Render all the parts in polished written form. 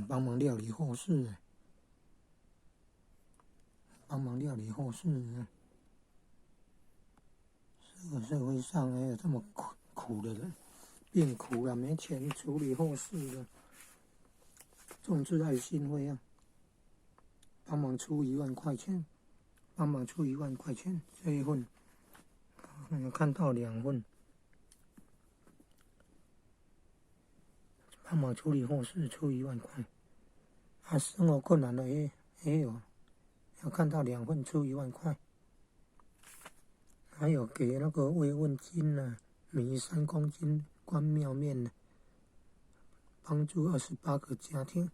帮忙料理后事，帮忙料理后事。这个社会上还有这么苦的人，病苦了没钱处理后事的，众志爱心会啊，帮忙出1万块钱，帮忙出1万块钱这一份，看到2份。帮忙处理后事出1万块，生活困难的也有，要看到2份出1万块，还有给那个慰问金呢，米3公斤，关庙面呢，帮助28个家庭，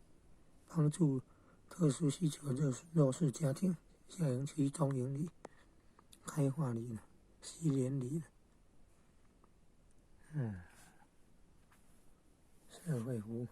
帮助特殊需求弱势家庭，下营区、中营里、开化里了、西联里了，社会服务。